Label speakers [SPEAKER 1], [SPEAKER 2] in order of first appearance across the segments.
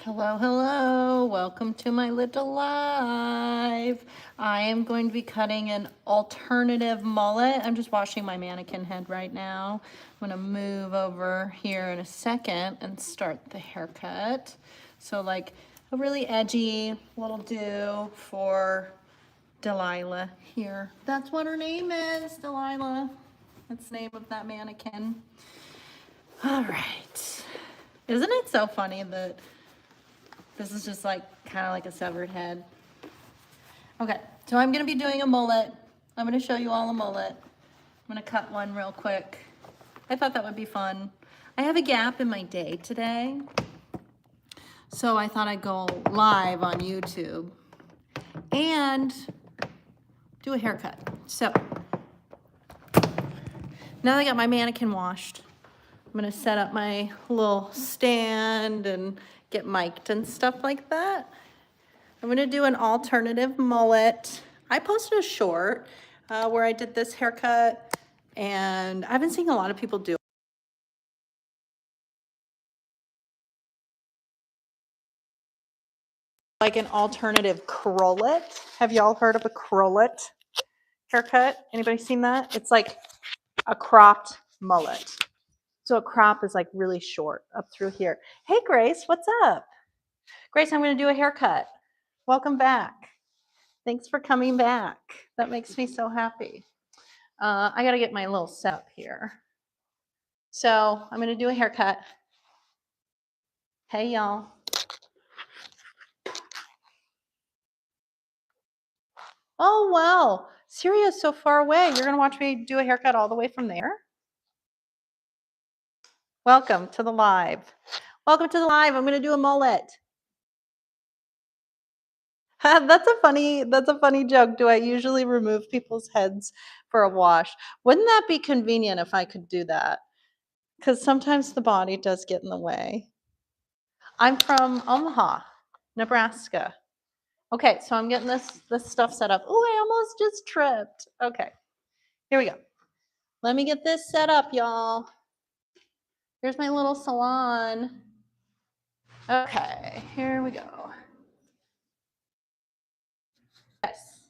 [SPEAKER 1] Hello, hello. Welcome to my little live. I am going to be cutting an alternative mullet. I'm just washing my mannequin head right now. I'm going to move over here in a second and start the haircut. So like a really edgy little do for Delilah here. That's what her name is, Delilah. That's the name of that mannequin. All right. Isn't it so funny that this is just like kind of like a severed head? Okay, so I'm gonna be doing a mullet. I'm gonna show you all a mullet. I'm gonna cut one real quick. I thought that would be fun. I have a gap in my day today, so I thought I'd go live on YouTube and do a haircut. So now that I got my mannequin washed, I'm gonna set up my little stand and get mic'd and stuff like that. I'm gonna do an alternative mullet. I posted a short where I did this haircut, and I've been seeing a lot of people do like an alternative crowlet. Have y'all heard of a crowlet haircut? Anybody seen that? It's like a cropped mullet. So a crop is like really short up through here. Hey Grace, what's up? Grace, I'm gonna do a haircut. Welcome back. Thanks for coming back. That makes me so happy. I gotta get my little setup here. So I'm gonna do a haircut. Hey y'all. Oh wow, Syria is so far away. You're gonna watch me do a haircut all the way from there? Welcome to the live. Welcome to the live. I'm gonna do a mullet. That's a funny joke. Do I usually remove people's heads for a wash? Wouldn't that be convenient if I could do that? Because sometimes the body does get in the way. I'm from Omaha, Nebraska. Okay, so I'm getting this stuff set up. Oh, I almost just tripped. Okay, here we go. Let me get this set up, y'all. Here's my little salon. Okay, here we go. Yes.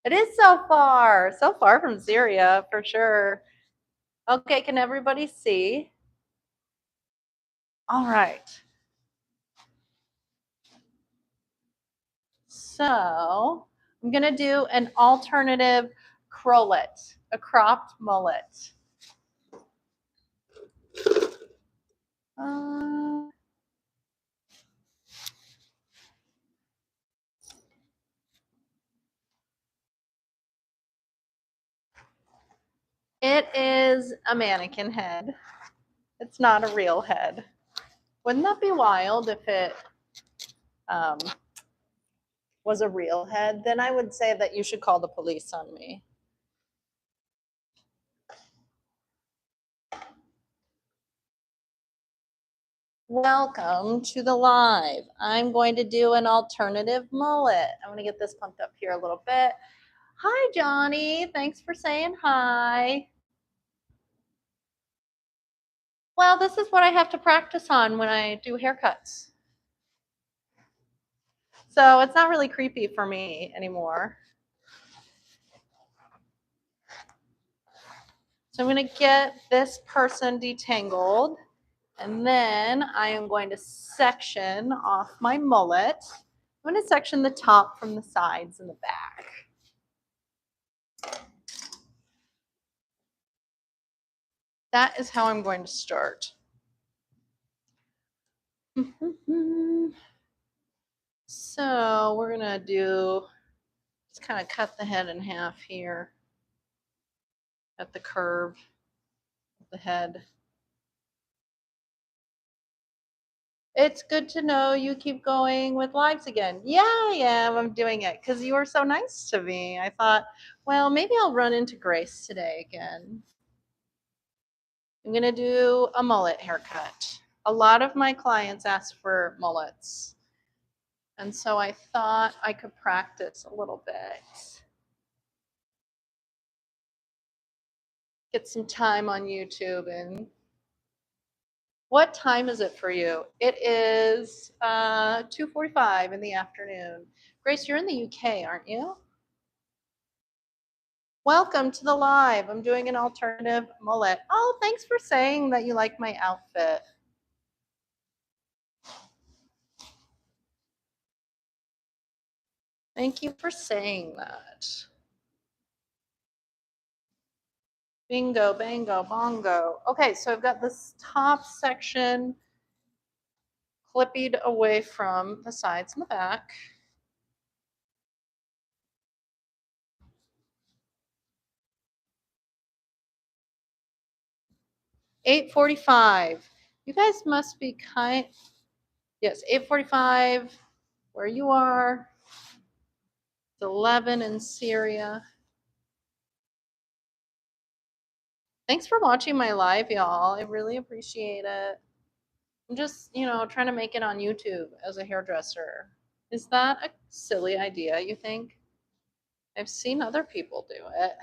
[SPEAKER 1] It is so far from Syria, for sure. Okay, can everybody see? All right. So I'm going to do an alternative crowlet, a cropped mullet. It is a mannequin head. It's not a real head. Wouldn't that be wild if it was a real head? Then I would say that you should call the police on me. Welcome to the live. I'm going to do an alternative mullet. I'm going to get this pumped up here a little bit. Hi, Johnny. Thanks for saying hi. Well, this is what I have to practice on when I do haircuts. So it's not really creepy for me anymore. So I'm going to get this person detangled, and then I am going to section off my mullet. I'm going to section the top from the sides and the back. That is how I'm going to start. So we're going to just kind of cut the head in half here at the curve of the head. It's good to know you keep going with lives again. Yeah, I am. I'm doing it because you were so nice to me. I thought, well, maybe I'll run into Grace today again. I'm going to do a mullet haircut. A lot of my clients ask for mullets. And so I thought I could practice a little bit. Get some time on YouTube. And what time is it for you? It is 2:45 in the afternoon. Grace, you're in the UK, aren't you? Welcome to the live. I'm doing an alternative mullet. Oh, thanks for saying that you like my outfit. Thank you for saying that. Bingo, bango, bongo. Okay, so I've got this top section clipped away from the sides and the back. $8.45. You guys must be yes, $8.45 where you are. It's 11 in Syria. Thanks for watching my live, y'all. I really appreciate it. I'm just, trying to make it on YouTube as a hairdresser. Is that a silly idea, you think? I've seen other people do it.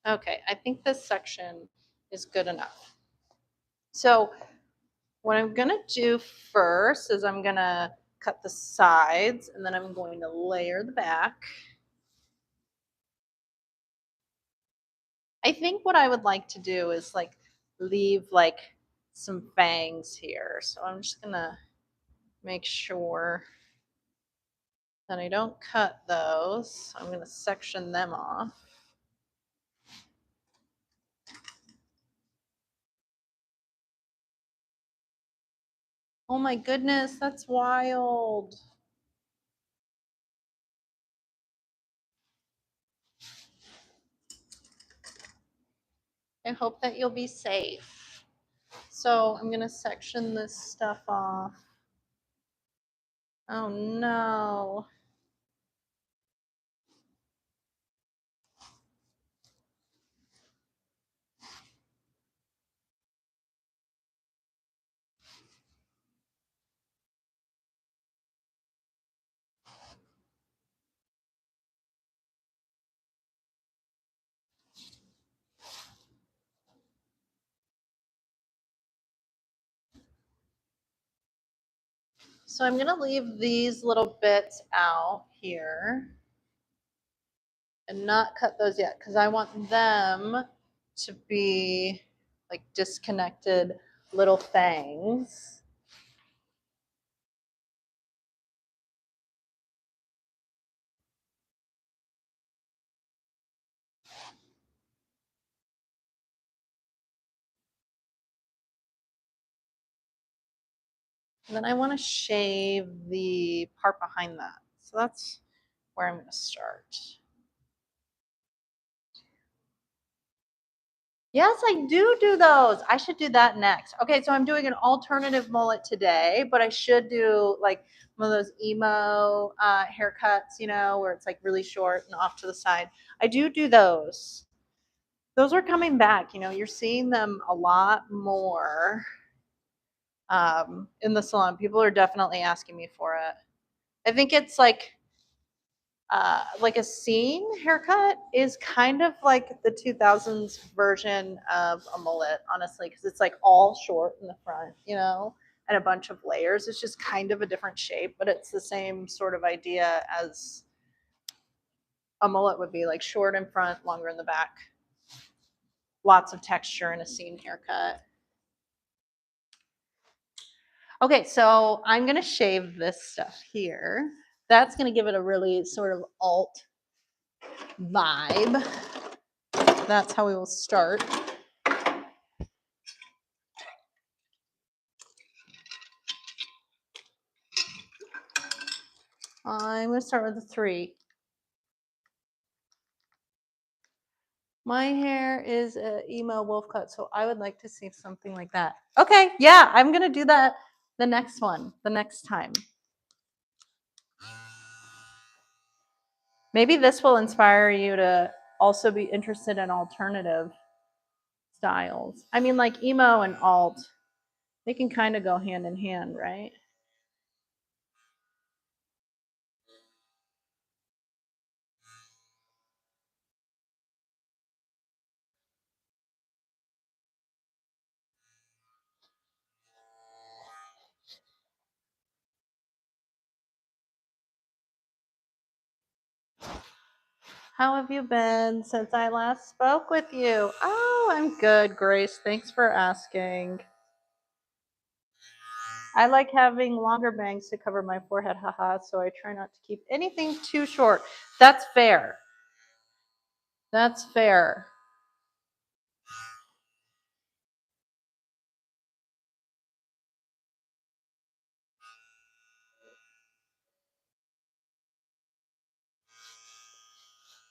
[SPEAKER 1] Okay, I think this section is good enough. So what I'm going to do first is I'm going to cut the sides, and then I'm going to layer the back. I think what I would like to do is leave some fangs here. So I'm just going to make sure that I don't cut those. I'm going to section them off. Oh my goodness, that's wild. I hope that you'll be safe. So I'm going to section this stuff off. Oh no. So I'm going to leave these little bits out here and not cut those yet because I want them to be like disconnected little fangs. And then I want to shave the part behind that. So that's where I'm going to start. Yes, I do those. I should do that next. Okay, so I'm doing an alternative mullet today, but I should do like one of those emo haircuts, you know, where it's like really short and off to the side. I do those. Those are coming back. You know, you're seeing them a lot more in the salon. People are definitely asking me for it. I think it's like a scene haircut is kind of like the 2000s version of a mullet, honestly, because it's like all short in the front, you know, and a bunch of layers. It's just kind of a different shape, but it's the same sort of idea as a mullet would be, like short in front, longer in the back. Lots of texture in a scene haircut. Okay, so I'm going to shave this stuff here. That's going to give it a really sort of alt vibe. That's how we will start. I'm going to start with the 3. My hair is a emo wolf cut, so I would like to see something like that. Okay, yeah, I'm going to do that the next one, the next time. Maybe this will inspire you to also be interested in alternative styles. I mean, like emo and alt, they can kind of go hand in hand, right? How have you been since I last spoke with you? Oh, I'm good, Grace. Thanks for asking. I like having longer bangs to cover my forehead, haha, so I try not to keep anything too short. That's fair. That's fair.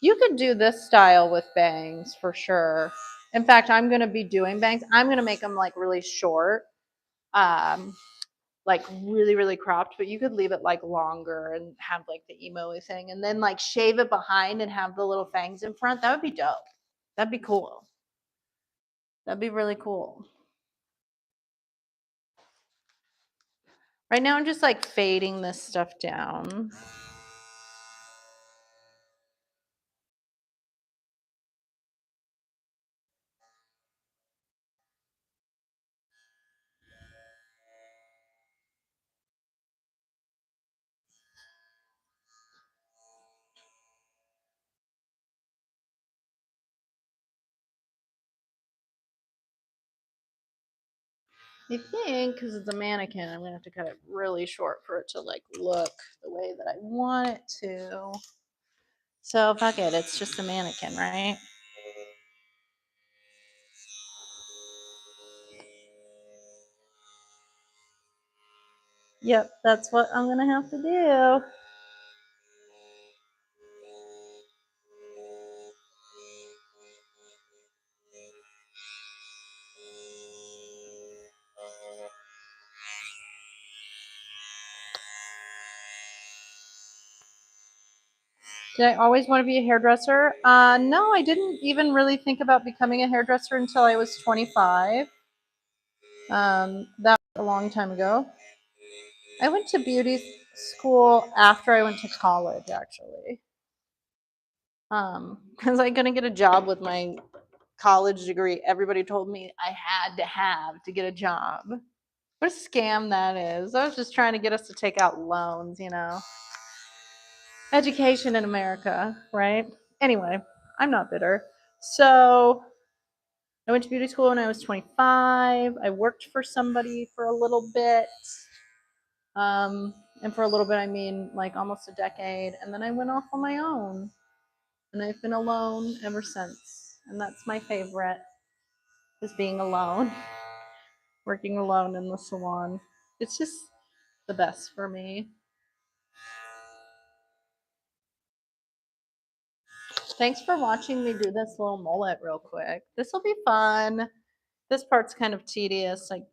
[SPEAKER 1] You could do this style with bangs for sure. In fact, I'm going to be doing bangs. I'm going to make them like really short, like really cropped, but you could leave it like longer and have like the emo thing and then like shave it behind and have the little fangs in front. That would be dope. That'd be cool. That'd be really cool. Right now, I'm just like fading this stuff down. I think because it's a mannequin, I'm gonna have to cut it really short for it to like look the way that I want it to. So fuck it, it's just a mannequin, right? Yep, that's what I'm gonna have to do. Did I always want to be a hairdresser? No, I didn't even really think about becoming a hairdresser until I was 25. That was a long time ago. I went to beauty school after I went to college, actually. Because I couldn't get a job with my college degree. Everybody told me I had to have to get a job. What a scam that is. I was just trying to get us to take out loans, you know. Education in America, right? Anyway, I'm not bitter. So I went to beauty school when I was 25. I worked for somebody for a little bit. And for a little bit, I mean like almost a decade. And then I went off on my own. And I've been alone ever since. And that's my favorite, is being alone, working alone in the salon. It's just the best for me. Thanks for watching me do this little mullet real quick. This will be fun. This part's kind of tedious, like,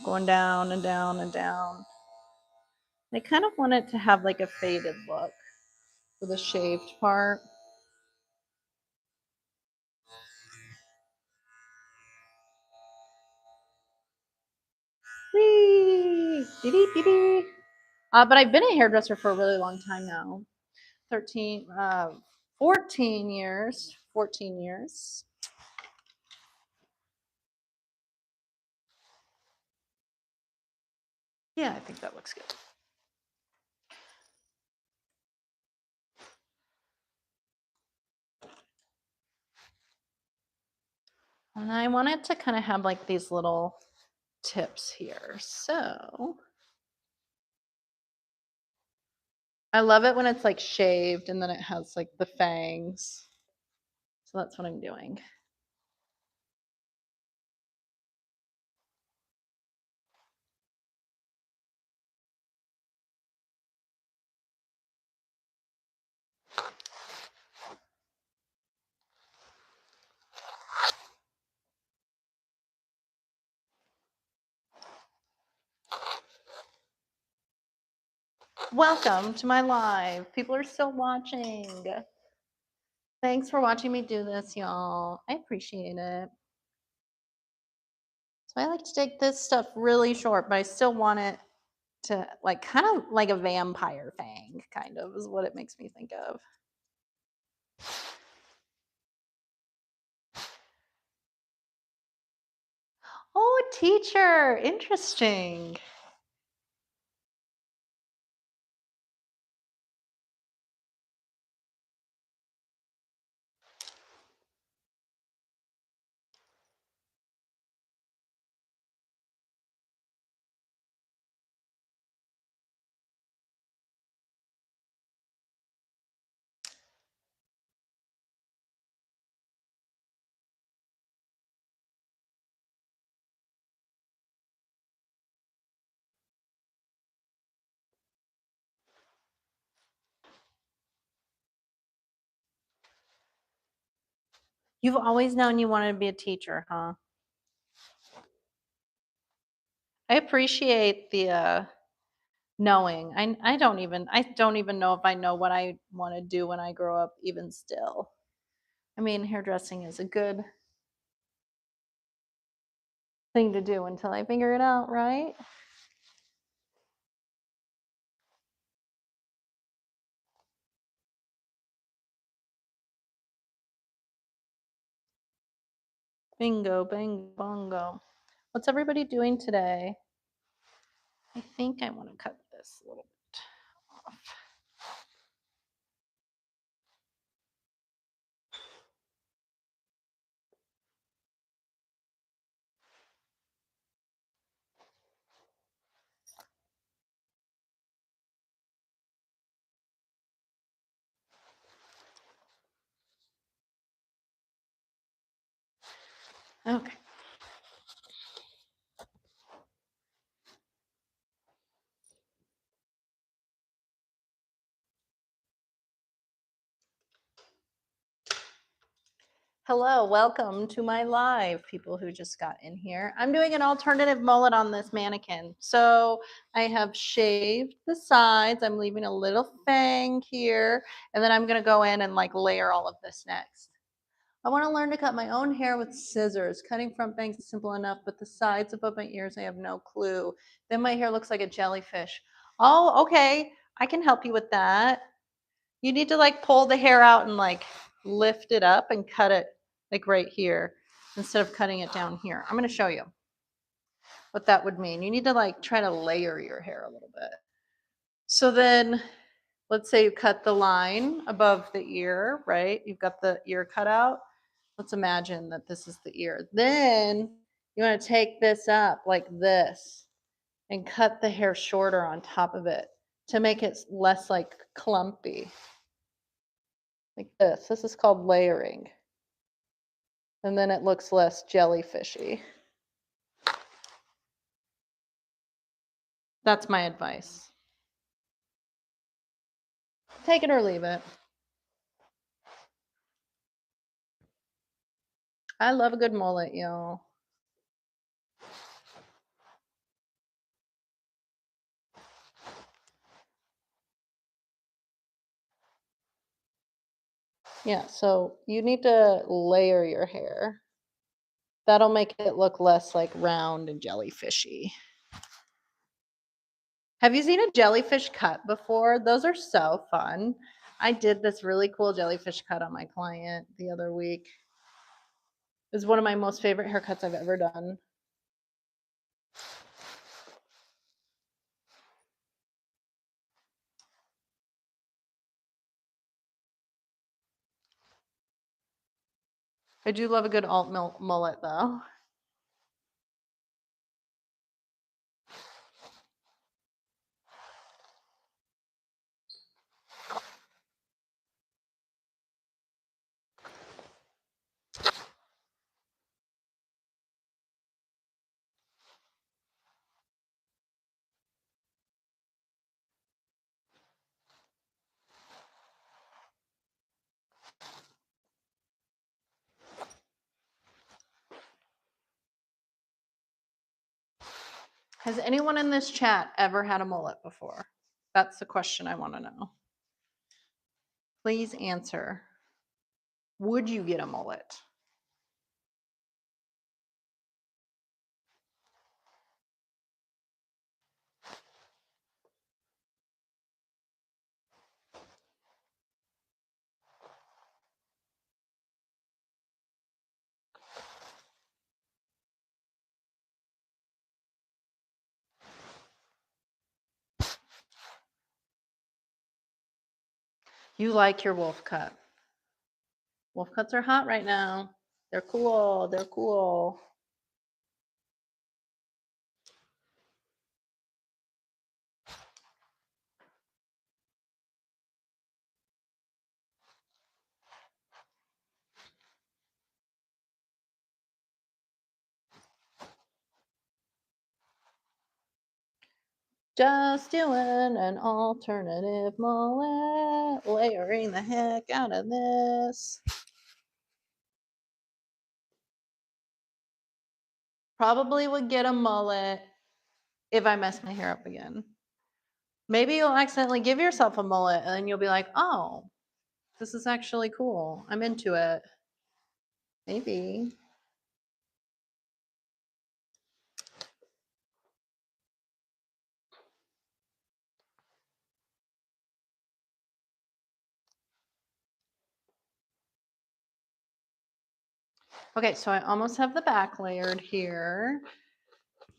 [SPEAKER 1] going down and down and down. I kind of want it to have like a faded look for the shaved part. Whee! Dee-dee-dee-dee. But I've been a hairdresser for a really long time now. 14 years. 14 years. Yeah, I think that looks good. And I want it to kind of have like these little tips here. So I love it when it's like shaved and then it has like the fangs. So that's what I'm doing. Welcome to my live. People are still watching. Thanks for watching me do this, y'all. I appreciate it. So I like to take this stuff really short, but I still want it to like kind of like a vampire fang, kind of is what it makes me think of. Oh, a teacher. Interesting. You've always known you wanted to be a teacher, huh? I appreciate the knowing. I don't even know if I know what I want to do when I grow up even still. I mean, hairdressing is a good thing to do until I figure it out, right? Bingo, bingo, bongo. What's everybody doing today? I think I want to cut this a little bit off. Okay. Hello, welcome to my live, people who just got in here. I'm doing an alternative mullet on this mannequin. So I have shaved the sides. I'm leaving a little fang here, and then I'm gonna go in and like layer all of this next. I wanna learn to cut my own hair with scissors. Cutting front bangs is simple enough, but the sides above my ears, I have no clue. Then my hair looks like a jellyfish. Oh, okay, I can help you with that. You need to like pull the hair out and like lift it up and cut it like right here instead of cutting it down here. I'm going to show you what that would mean. You need to like try to layer your hair a little bit. So then let's say you cut the line above the ear, right? You've got the ear cut out. Let's imagine that this is the ear. Then you want to take this up like this and cut the hair shorter on top of it to make it less like clumpy. Like this. This is called layering. And then it looks less jellyfishy. That's my advice. Take it or leave it. I love a good mullet, y'all. Yeah, so you need to layer your hair. That'll make it look less like round and jellyfishy. Have you seen a jellyfish cut before? Those are so fun. I did this really cool jellyfish cut on my client the other week. It was one of my most favorite haircuts I've ever done. I do love a good alt mullet though. Has anyone in this chat ever had a mullet before? That's the question I want to know. Please answer. Would you get a mullet? You like your wolf cut. Wolf cuts are hot right now. They're cool. They're cool. Just doing an alternative mullet, layering the heck out of this. Probably would get a mullet if I mess my hair up again. Maybe you'll accidentally give yourself a mullet and then you'll be like, oh, this is actually cool. I'm into it. Maybe. Okay, so I almost have the back layered here.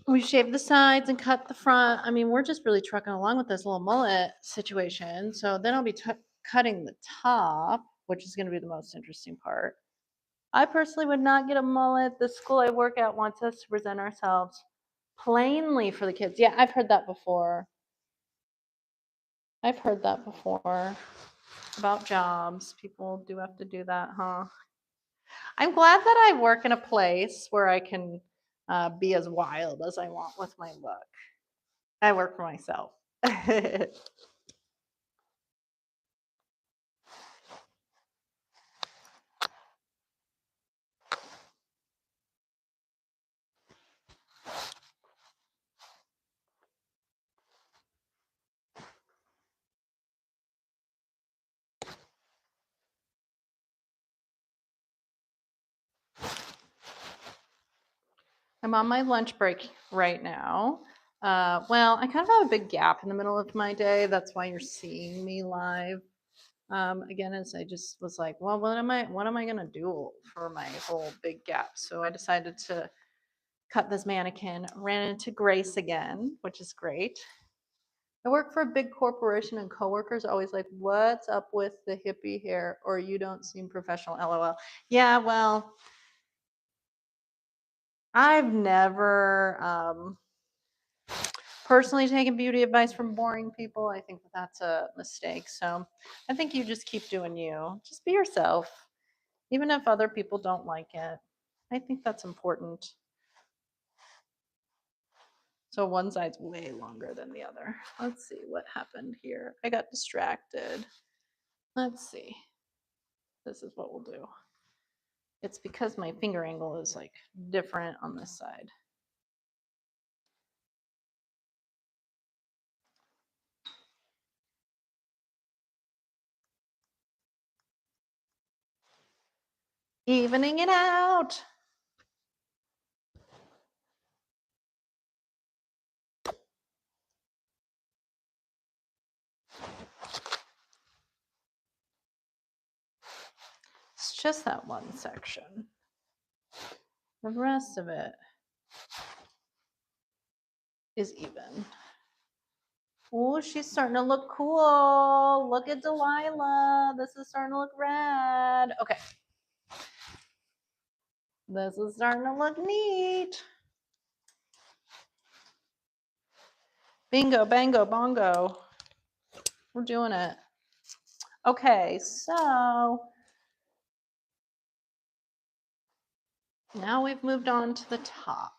[SPEAKER 1] We shaved the sides and cut the front. I mean, we're just really trucking along with this little mullet situation. So then I'll be cutting the top, which is going to be the most interesting part. I personally would not get a mullet. The school I work at wants us to present ourselves plainly for the kids. Yeah, I've heard that before. I've heard that before about jobs. People do have to do that, huh? I'm glad that I work in a place where I can be as wild as I want with my look. I work for myself. I'm on my lunch break right now. Well, I kind of have a big gap in the middle of my day. That's why you're seeing me live. Again, as I just was like, well, what am I gonna do for my whole big gap? So I decided to cut this mannequin. Ran into Grace again, which is great. I work for a big corporation and coworkers are always like, what's up with the hippie hair? Or you don't seem professional, LOL. Yeah, well, I've never personally taken beauty advice from boring people. I think that that's a mistake. So I think you just keep doing you. Just be yourself, even if other people don't like it. I think that's important. So one side's way longer than the other. Let's see what happened here. I got distracted. Let's see. This is what we'll do. It's because my finger angle is like different on this side. Evening it out. It's just that one section. The rest of it is even. Oh, she's starting to look cool. Look at Delilah. This is starting to look rad. Okay. This is starting to look neat. Bingo, bango, bongo. We're doing it. Okay, so now we've moved on to the top.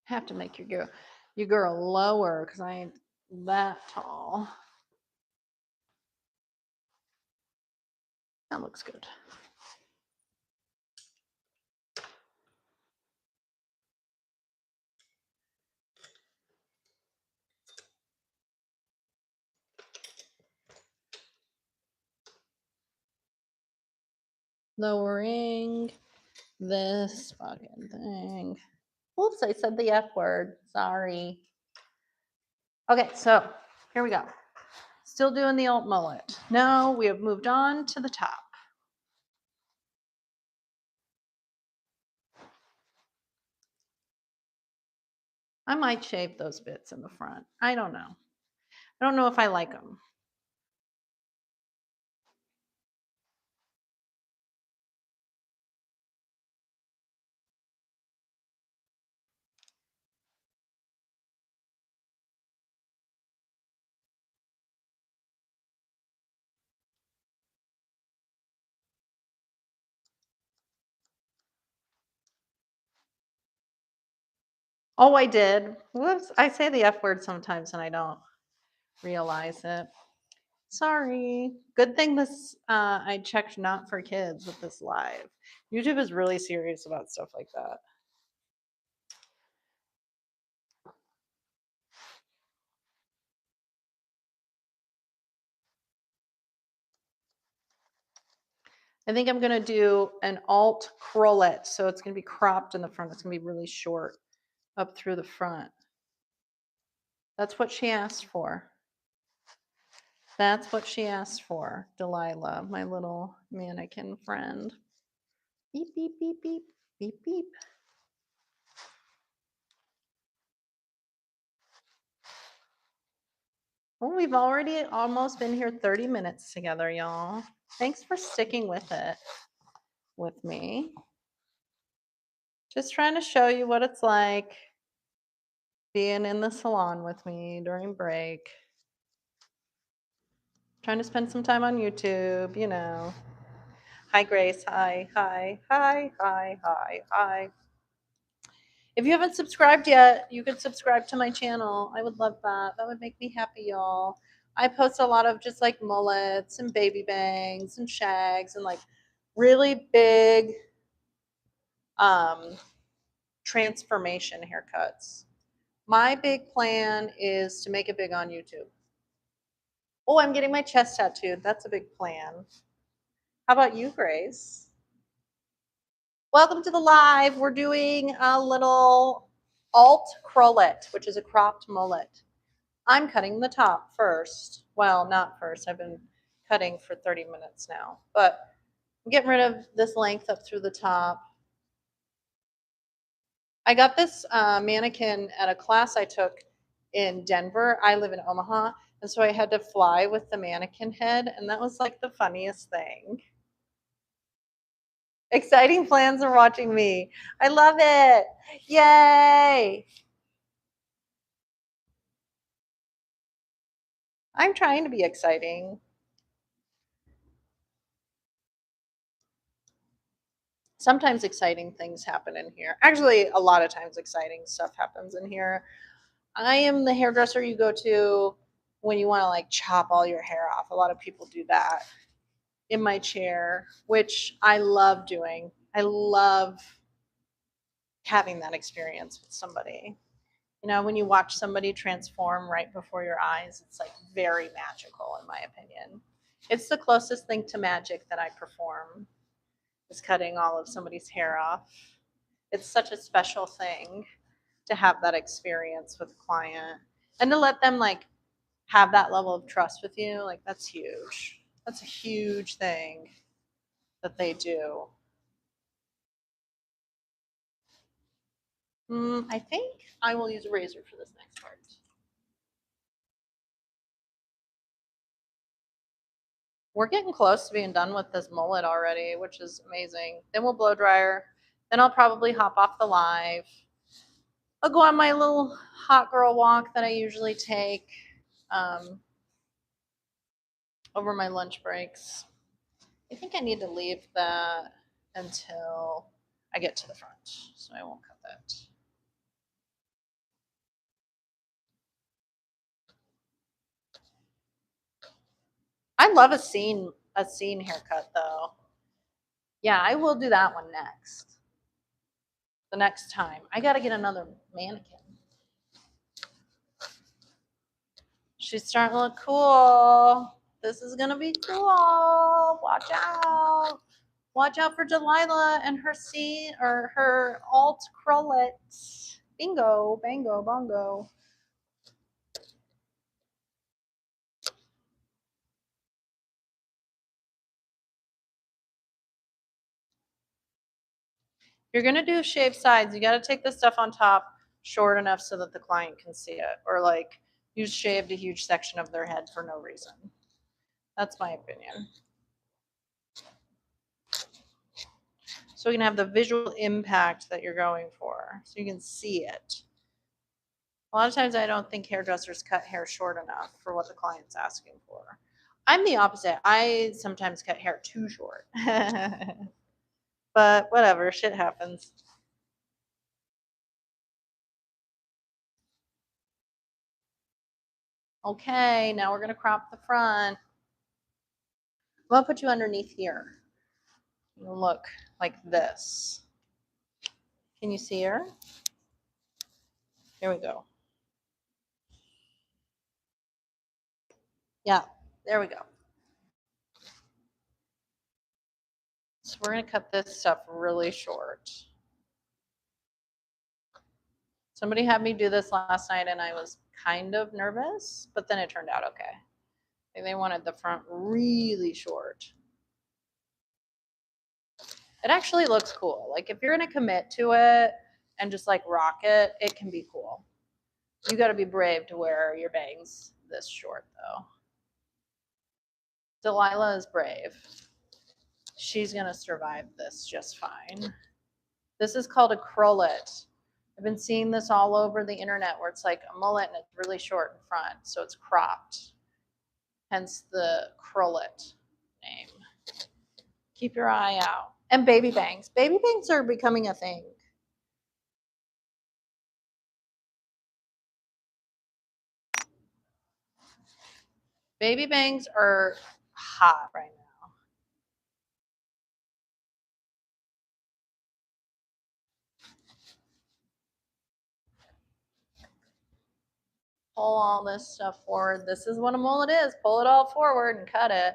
[SPEAKER 1] Have to make your girl lower because I ain't that tall. That looks good. Lowering this fucking thing. Oops, I said the F word. Sorry. Okay, so here we go. Still doing the alt mullet. Now we have moved on to the top. I might shave those bits in the front. I don't know. I don't know if I like them. Oh, I did. Whoops. I say the F word sometimes and I don't realize it. Sorry. Good thing this I checked not for kids with this live. YouTube is really serious about stuff like that. I think I'm gonna do an alt crowlet, so it's gonna be cropped in the front. It's gonna be really short up through the front. That's what she asked for. That's what she asked for, Delilah, my little mannequin friend. Beep, beep, beep, beep, beep, beep. Well, we've already almost been here 30 minutes together, y'all. Thanks for sticking with it with me. Just trying to show you what it's like being in the salon with me during break. Trying to spend some time on YouTube, you know. Hi, Grace. Hi, hi, hi, hi, hi, hi. If you haven't subscribed yet, you could subscribe to my channel. I would love that. That would make me happy, y'all. I post a lot of just like mullets and baby bangs and shags and like really big transformation haircuts. My big plan is to make it big on YouTube. Oh, I'm getting my chest tattooed. That's a big plan. How about you, Grace? Welcome to the live. We're doing a little alt crowlet, which is a cropped mullet. I'm cutting the top first. Well, not first. I've been cutting for 30 minutes now, but I'm getting rid of this length up through the top. I got this mannequin at a class I took in Denver. I live in Omaha, and so I had to fly with the mannequin head, and that was like the funniest thing. Exciting plans are watching me. I love it. Yay. I'm trying to be exciting. Sometimes exciting things happen in here. Actually, a lot of times exciting stuff happens in here. I am the hairdresser you go to when you want to like chop all your hair off. A lot of people do that in my chair, which I love doing. I love having that experience with somebody. You know, when you watch somebody transform right before your eyes, it's like very magical, in my opinion. It's the closest thing to magic that I perform, is cutting all of somebody's hair off. It's such a special thing to have that experience with a client and to let them like have that level of trust with you. Like, that's huge. That's a huge thing that they do. I think I will use a razor for this next part. We're getting close to being done with this mullet already, which is amazing. Then we'll blow dryer. Then I'll probably hop off the live. I'll go on my little hot girl walk that I usually take over my lunch breaks. I think I need to leave that until I get to the front, so I won't cut that. I love a scene haircut though. Yeah, I will do that one next. The next time. I gotta get another mannequin. She's starting to look cool. This is gonna be cool. Watch out. Watch out for Delilah and her scene or her alt crowlet. Bingo, bango, bongo. You're gonna do shaved sides. You gotta take the stuff on top short enough so that the client can see it, or like you shaved a huge section of their head for no reason. That's my opinion. So we can have the visual impact that you're going for, so you can see it. A lot of times I don't think hairdressers cut hair short enough for what the client's asking for. I'm the opposite. I sometimes cut hair too short. But whatever, shit happens. Okay, now we're gonna crop the front. I'm gonna put you underneath here. Look like this. Can you see her? Here we go. Yeah, there we go. So we're gonna cut this stuff really short. Somebody had me do this last night and I was kind of nervous, but then it turned out okay. They wanted the front really short. It actually looks cool. Like if you're gonna commit to it and just like rock it, it can be cool. You gotta be brave to wear your bangs this short though. Delilah is brave. She's gonna survive this just fine. This is called a crowlet. I've been seeing this all over the internet where it's like a mullet and it's really short in front, so it's cropped. Hence the crowlet name. Keep your eye out. And baby bangs. Baby bangs are becoming a thing. Baby bangs are hot right now. Pull all this stuff forward. This is what a mullet is. Pull it all forward and cut it.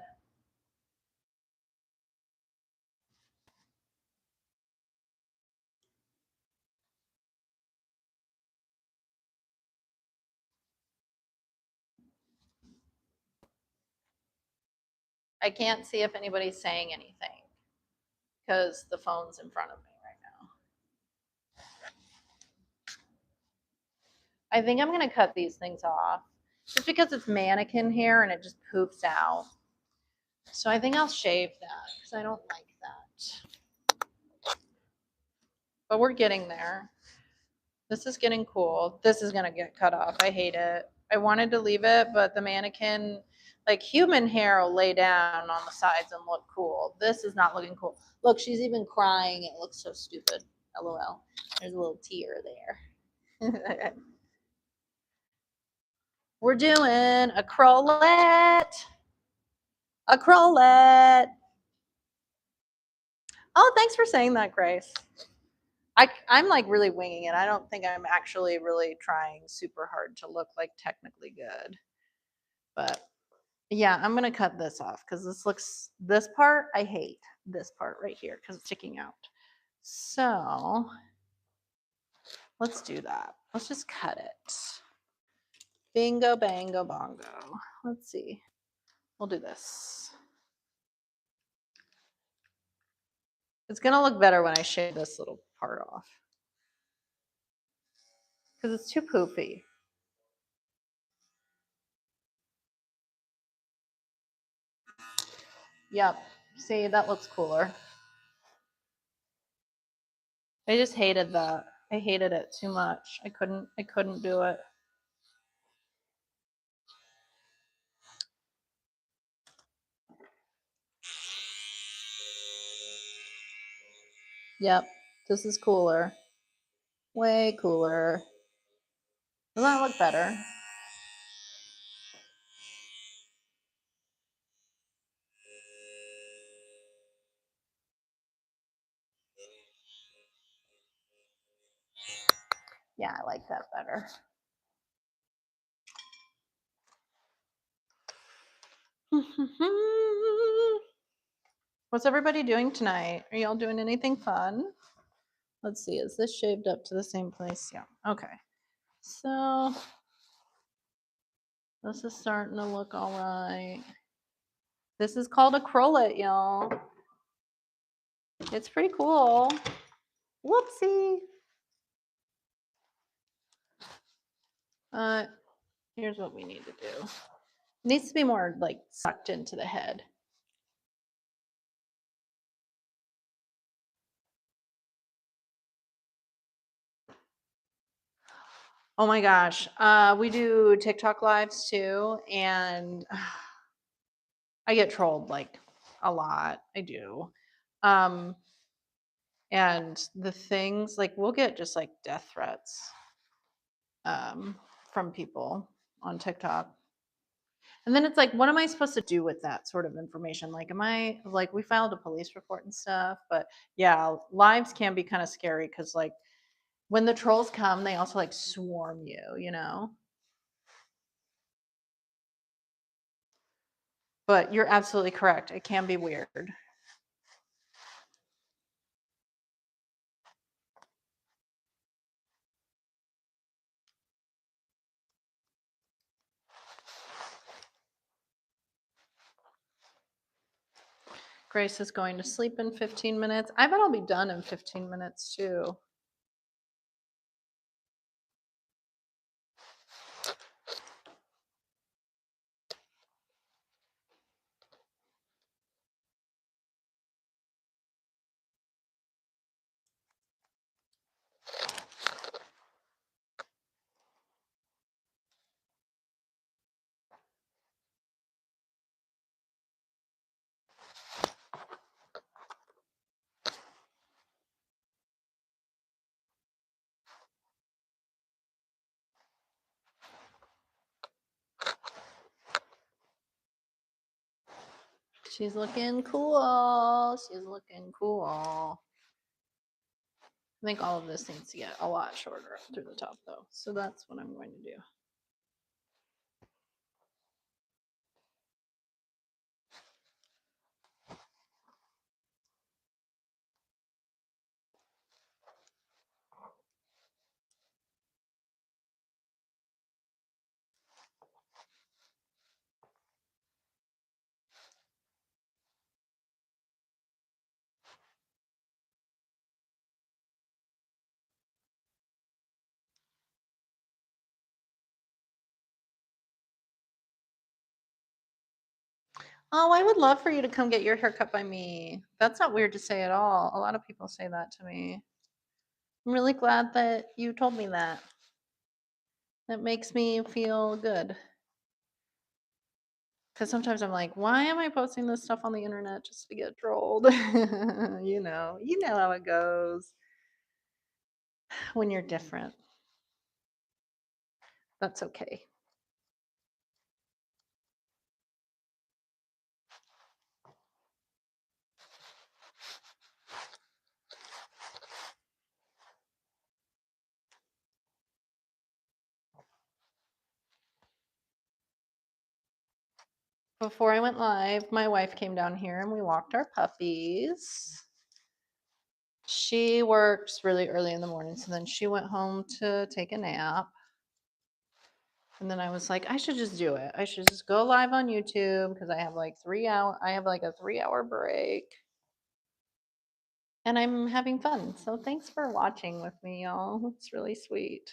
[SPEAKER 1] I can't see if anybody's saying anything because the phone's in front of me right now. I think I'm going to cut these things off just because it's mannequin hair and it just poofs out. So I think I'll shave that because I don't like that. But we're getting there. This is getting cool. This is going to get cut off. I hate it. I wanted to leave it, but the mannequin, like human hair will lay down on the sides and look cool. This is not looking cool. Look, she's even crying. It looks so stupid. LOL. There's a little tear there. We're doing a crowlet. A crowlet. Oh, thanks for saying that, Grace. I'm like really winging it. I don't think I'm actually really trying super hard to look like technically good. But yeah, I'm going to cut this off because this part, I hate this part right here because it's sticking out. So let's do that. Let's just cut it. Bingo, bango, bongo. Let's see. We'll do this. It's going to look better when I shave this little part off because it's too poofy. Yep. See, that looks cooler. I just hated that. I hated it too much. I couldn't do it. Yep. This is cooler. Way cooler. Doesn't that look better? Yeah, I like that better. What's everybody doing tonight? Are y'all doing anything fun? Let's see. Is this shaved up to the same place? Yeah. Okay. So this is starting to look all right. This is called a crowlet, y'all. It's pretty cool. Whoopsie. Here's what we need to do. It needs to be more like sucked into the head. Oh my gosh. We do TikTok lives too, and I get trolled like a lot. I do. And the things like we'll get just like death threats from people on TikTok. And then it's like, what am I supposed to do with that sort of information? Like, am I like, we filed a police report and stuff, but yeah, lives can be kind of scary because like when the trolls come, they also like swarm you, you know? But you're absolutely correct. It can be weird. Grace is going to sleep in 15 minutes. I bet I'll be done in 15 minutes too. She's looking cool. She's looking cool. I think all of this needs to get a lot shorter through the top though. So that's what I'm going to do. Oh, I would love for you to come get your hair cut by me. That's not weird to say at all. A lot of people say that to me. I'm really glad that you told me that. That makes me feel good. Because sometimes I'm like, why am I posting this stuff on the internet just to get trolled? You know how it goes when you're different. That's okay. Before I went live, my wife came down here and we walked our puppies. She works really early in the morning, so then she went home to take a nap. And then I was like, I should just do it. I should just go live on YouTube because I have like a 3-hour break. And I'm having fun. So thanks for watching with me, y'all. It's really sweet.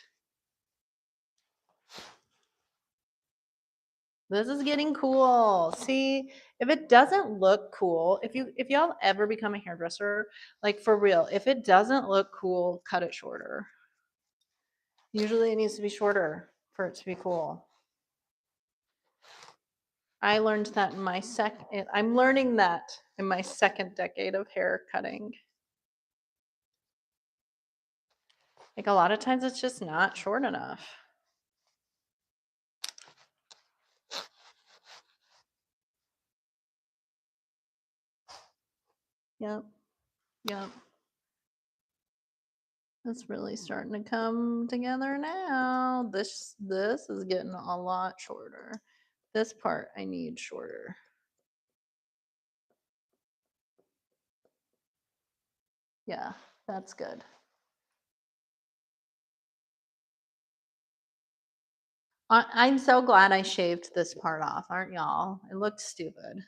[SPEAKER 1] This is getting cool. See, if it doesn't look cool, if y'all ever become a hairdresser, like for real, if it doesn't look cool, cut it shorter. Usually it needs to be shorter for it to be cool. I learned that in my I'm learning that in my second decade of hair cutting. Like a lot of times it's just not short enough. Yep. Yep. It's really starting to come together now. This is getting a lot shorter. This part I need shorter. Yeah, that's good. I'm so glad I shaved this part off, aren't y'all? It looks stupid.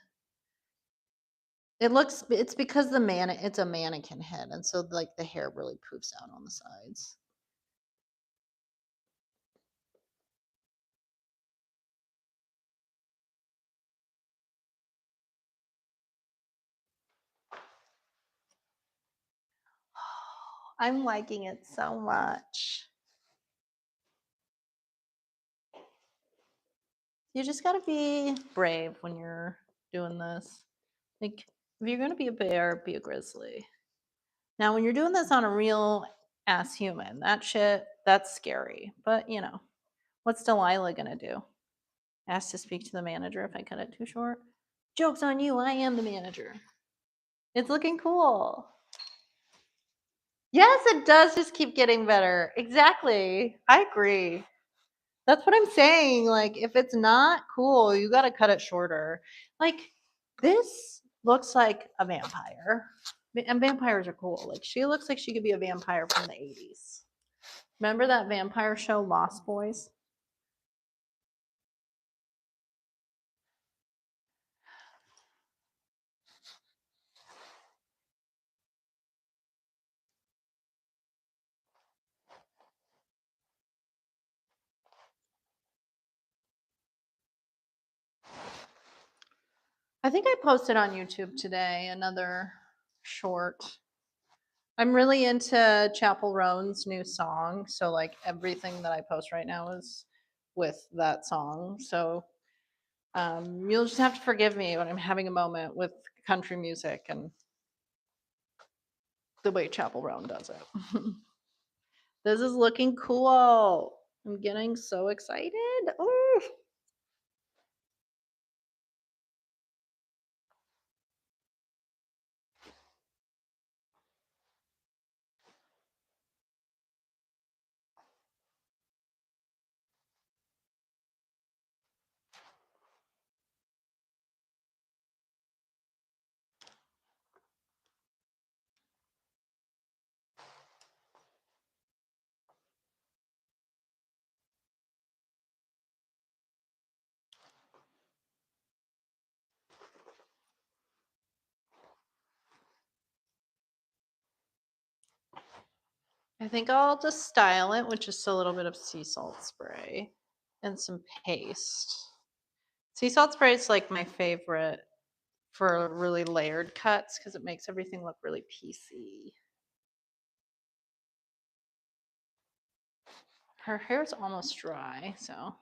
[SPEAKER 1] It's because it's a mannequin head, and so like the hair really poofs out on the sides. I'm liking it so much. You just gotta be brave when you're doing this. Like, if you're gonna be a bear, be a grizzly. Now, when you're doing this on a real ass human, that's scary. But, what's Delilah gonna do? Ask to speak to the manager if I cut it too short? Joke's on you, I am the manager. It's looking cool. Yes, it does just keep getting better. Exactly. I agree. That's what I'm saying. Like, if it's not cool, you got to cut it shorter. Like, this looks like a vampire. And vampires are cool. Like, she looks like she could be a vampire from the 80s. Remember that vampire show, Lost Boys? I think I posted on YouTube today another short. I'm really into Chapel Roan's new song. So, like, everything that I post right now is with that song. So, you'll just have to forgive me when I'm having a moment with country music and the way Chapel Roan does it. This is looking cool. I'm getting so excited. Ooh. I think I'll just style it with just a little bit of sea salt spray and some paste. Sea salt spray is like my favorite for really layered cuts because it makes everything look really piecey. Her hair's almost dry, so.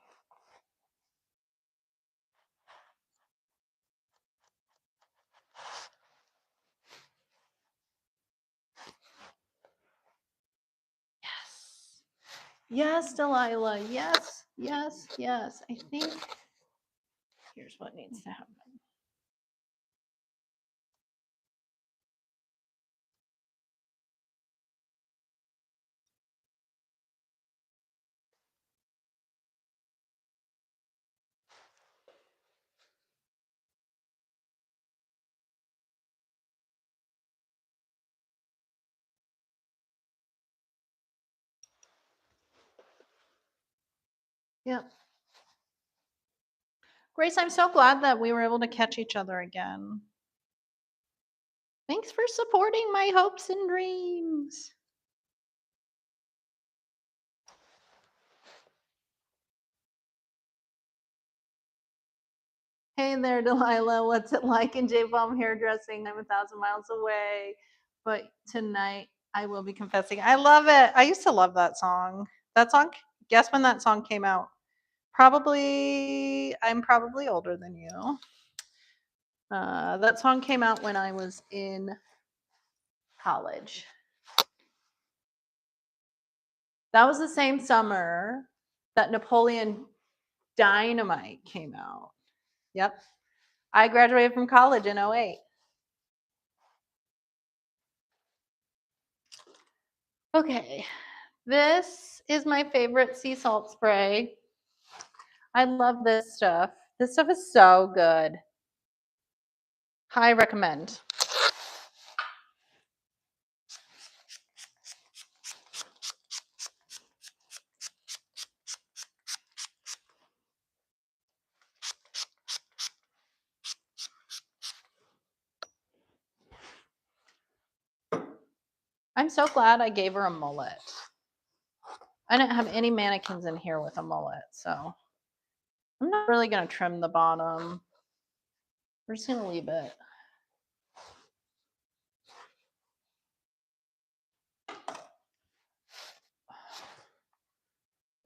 [SPEAKER 1] Yes. Yes, Delilah. Yes, yes, yes. I think here's what needs to happen. Yep. Grace, I'm so glad that we were able to catch each other again. Thanks for supporting my hopes and dreams. Hey there, Delilah. What's it like in JPalm Hairdressing? I'm 1,000 miles away, but tonight I will be confessing. I love it. I used to love that song. That song, guess when that song came out? I'm probably older than you. That song came out when I was in college. That was the same summer that Napoleon Dynamite came out. Yep. I graduated from college in 08. Okay. This is my favorite sea salt spray. I love this stuff. This stuff is so good. High recommend. I'm so glad I gave her a mullet. I didn't have any mannequins in here with a mullet, so I'm not really going to trim the bottom. We're just going to leave it.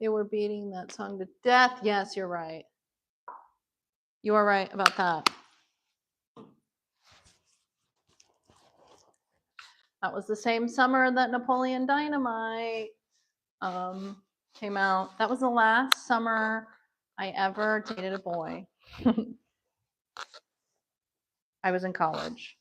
[SPEAKER 1] They were beating that song to death. Yes, you're right. You are right about that. That was the same summer that Napoleon Dynamite came out. That was the last summer I ever dated a boy. I was in college.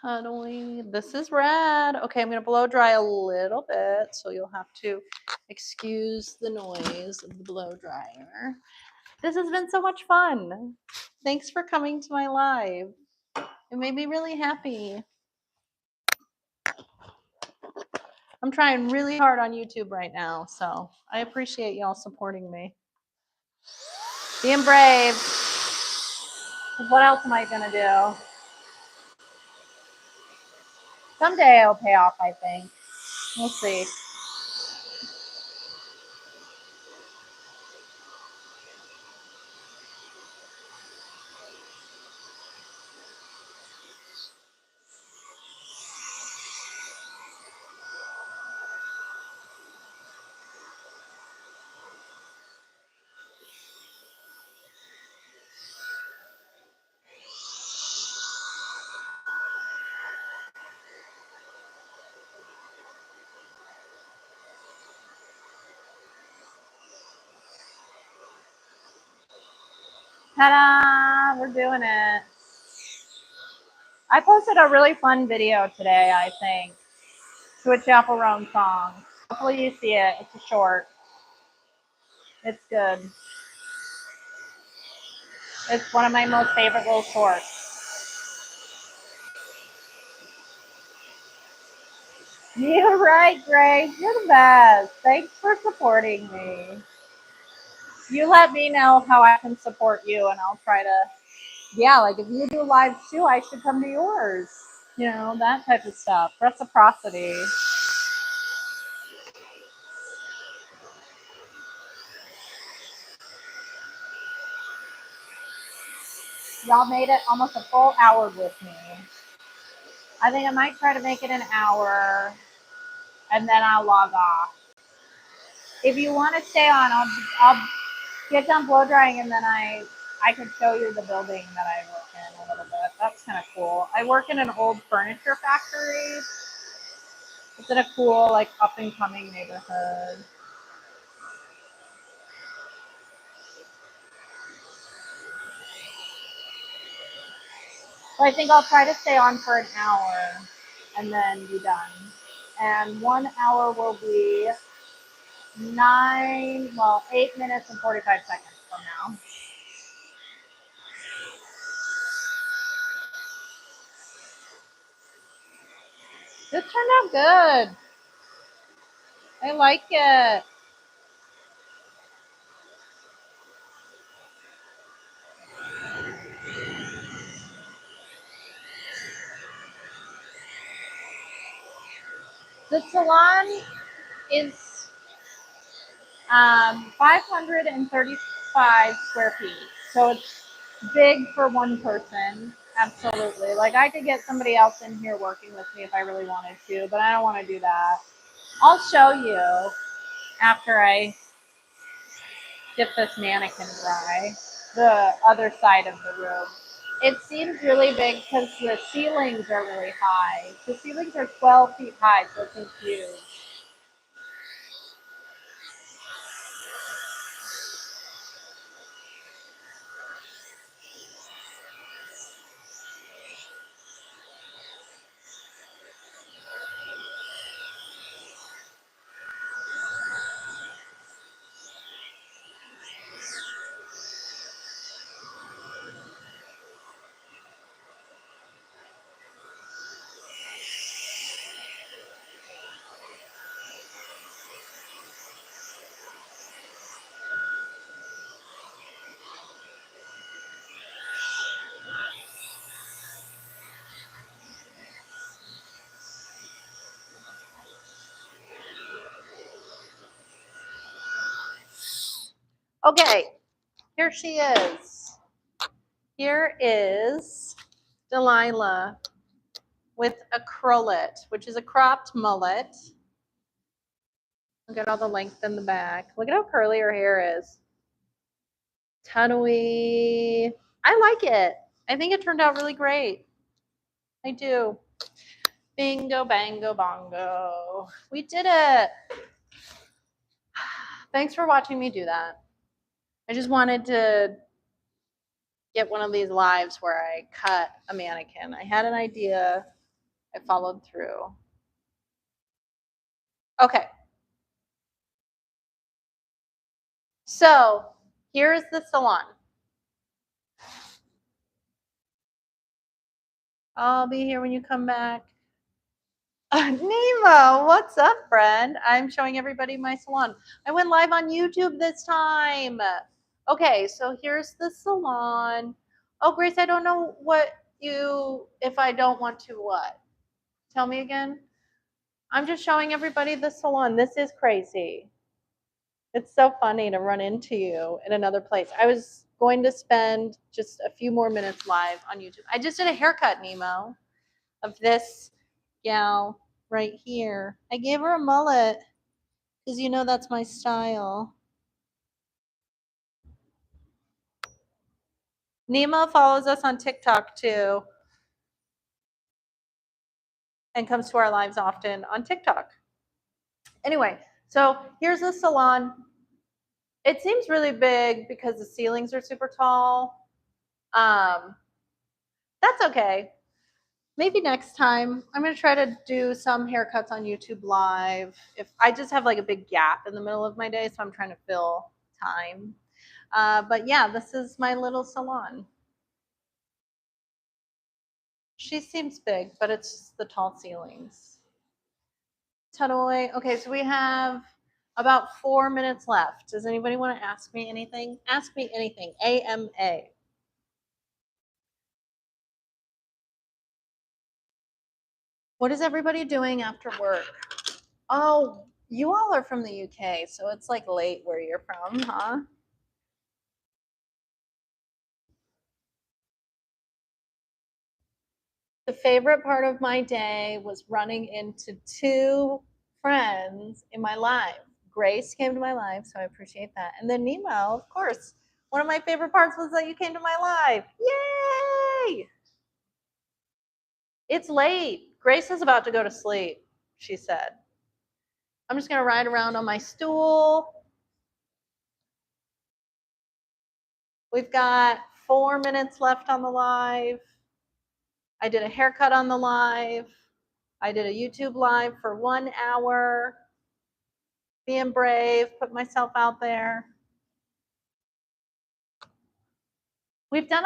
[SPEAKER 1] Totally. This is rad. Okay, I'm going to blow dry a little bit, so you'll have to excuse the noise of the blow dryer. This has been so much fun. Thanks for coming to my live. It made me really happy. I'm trying really hard on YouTube right now, so I appreciate y'all supporting me. Being brave. What else am I going to do? Someday it'll pay off, I think. We'll see. Ta-da! We're doing it. I posted a really fun video today, I think, to a Chaperone song. Hopefully you see it. It's a short. It's good. It's one of my most favorite little shorts. You're right, Grace. You're the best. Thanks for supporting me. You let me know how I can support you, and I'll try to. Yeah, like if you do lives too, I should come to yours. You know, that type of stuff. Reciprocity.
[SPEAKER 2] Y'all made it almost a full hour with me. I think I might try to make it an hour and then I'll log off. If you want to stay on, I'll get done blow drying and then I can show you the building that I work in a little bit. That's kind of cool. I work in an old furniture factory. It's in a cool, like, up and coming neighborhood. So I think I'll try to stay on for an hour and then be done. And 1 hour will be 8 minutes and 45 seconds from now. This turned out good. I like it. The salon is 535 square feet. So it's big for one person. Absolutely. Like, I could get somebody else in here working with me if I really wanted to, but I don't want to do that. I'll show you after I get this mannequin dry, the other side of the room. It seems really big because the ceilings are really high. The ceilings are 12 feet high, so it's huge. Okay, here she is. Here is Delilah with a crowlet, which is a cropped mullet. Look at all the length in the back. Look at how curly her hair is. Tunnely. I like it. I think it turned out really great. I do. Bingo, bango, bongo. We did it. Thanks for watching me do that. I just wanted to get one of these lives where I cut a mannequin. I had an idea. I followed through. Okay. So here's the salon. I'll be here when you come back. Nemo, what's up, friend? I'm showing everybody my salon. I went live on YouTube this time. Okay, so here's the salon. Oh, Grace, I don't know if I don't want to what? Tell me again. I'm just showing everybody the salon. This is crazy. It's so funny to run into you in another place. I was going to spend just a few more minutes live on YouTube. I just did a haircut, Nemo, of this gal right here. I gave her a mullet because you know that's my style. Nemo follows us on TikTok too and comes to our lives often on TikTok. Anyway, so here's the salon. It seems really big because the ceilings are super tall. That's okay. Maybe next time I'm going to try to do some haircuts on YouTube live. If I just have like a big gap in the middle of my day, so I'm trying to fill time. But yeah, this is my little salon. She seems big, but it's just the tall ceilings. Tunnel. Okay, so we have about 4 minutes left. Does anybody want to ask me anything? Ask me anything. AMA. What is everybody doing after work? Oh, you all are from the UK, so it's like late where you're from, huh?
[SPEAKER 1] The favorite part of my day was running into two friends in my live. Grace came to my live, so I appreciate that. And then Nemo, of course. One of my favorite parts was that you came to my live. Yay! It's late. Grace is about to go to sleep, she said. I'm just going to ride around on my stool. We've got 4 minutes left on the live. I did a haircut on the live. I did a YouTube live for 1 hour. Being brave, put myself out there. We've done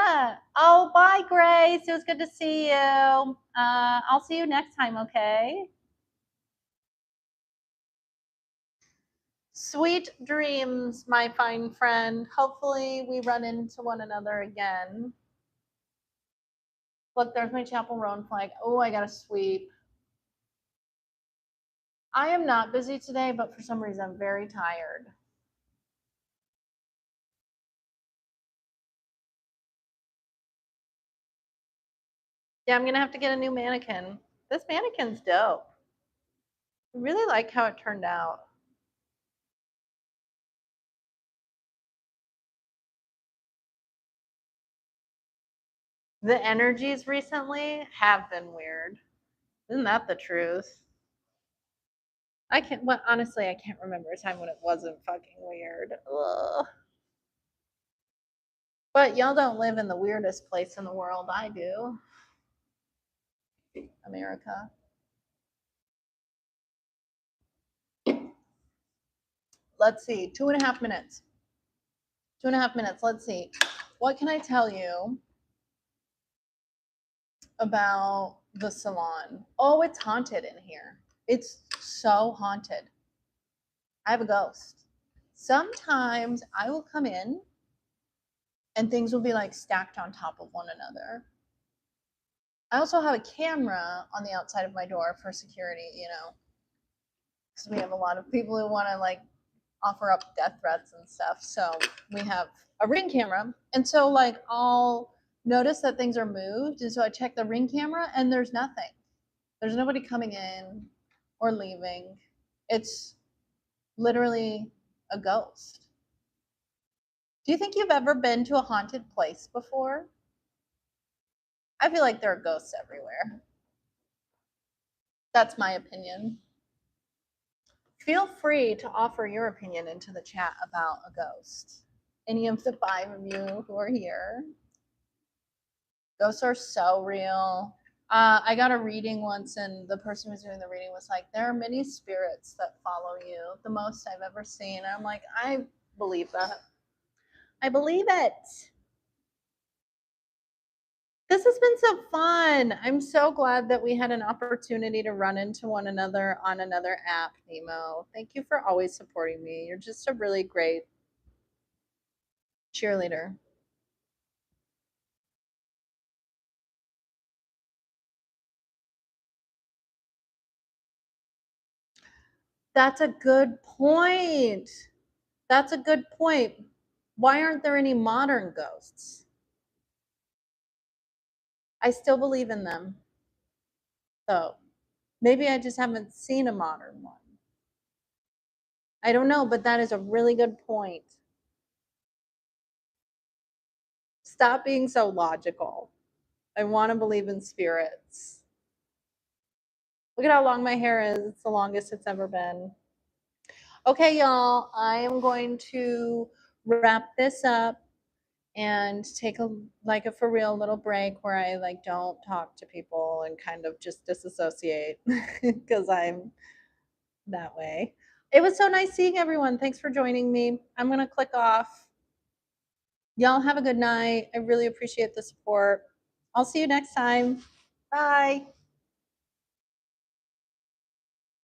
[SPEAKER 1] oh, bye, Grace. It was good to see you. I'll see you next time, okay? Sweet dreams, my fine friend. Hopefully we run into one another again. Look, there's my Chapel Roan flag. Oh, I got to sweep. I am not busy today, but for some reason I'm very tired. Yeah, I'm going to have to get a new mannequin. This mannequin's dope. I really like how it turned out. The energies recently have been weird. Isn't that the truth? Honestly, I can't remember a time when it wasn't fucking weird. Ugh. But y'all don't live in the weirdest place in the world. I do. America. Let's see, 2.5 minutes. 2.5 minutes. Let's see. What can I tell you about the salon? Oh, it's haunted in here. It's so haunted. I have a ghost. Sometimes I will come in and things will be like stacked on top of one another. I also have a camera on the outside of my door for security, you know, because we have a lot of people who want to like offer up death threats and stuff. So we have a Ring camera. And so like I'll notice that things are moved. And so I check the Ring camera and there's nothing. There's nobody coming in or leaving. It's literally a ghost. Do you think you've ever been to a haunted place before? I feel like there are ghosts everywhere. That's my opinion. Feel free to offer your opinion into the chat about a ghost. Any of the 5 of you who are here. Ghosts are so real. I got a reading once, and the person who was doing the reading was like, there are many spirits that follow you, the most I've ever seen. And I'm like, I believe that. I believe it. This has been so fun. I'm so glad that we had an opportunity to run into one another on another app, Nemo. Thank you for always supporting me. You're just a really great cheerleader. That's a good point. That's a good point. Why aren't there any modern ghosts? I still believe in them. So maybe I just haven't seen a modern one. I don't know, but that is a really good point. Stop being so logical. I want to believe in spirits. Look at how long my hair is. It's the longest it's ever been. Okay, y'all, I am going to wrap this up and take a for real little break where I like don't talk to people and kind of just disassociate because I'm that way. It was so nice seeing everyone. Thanks for joining me. I'm going to click off. Y'all have a good night. I really appreciate the support. I'll see you next time. Bye.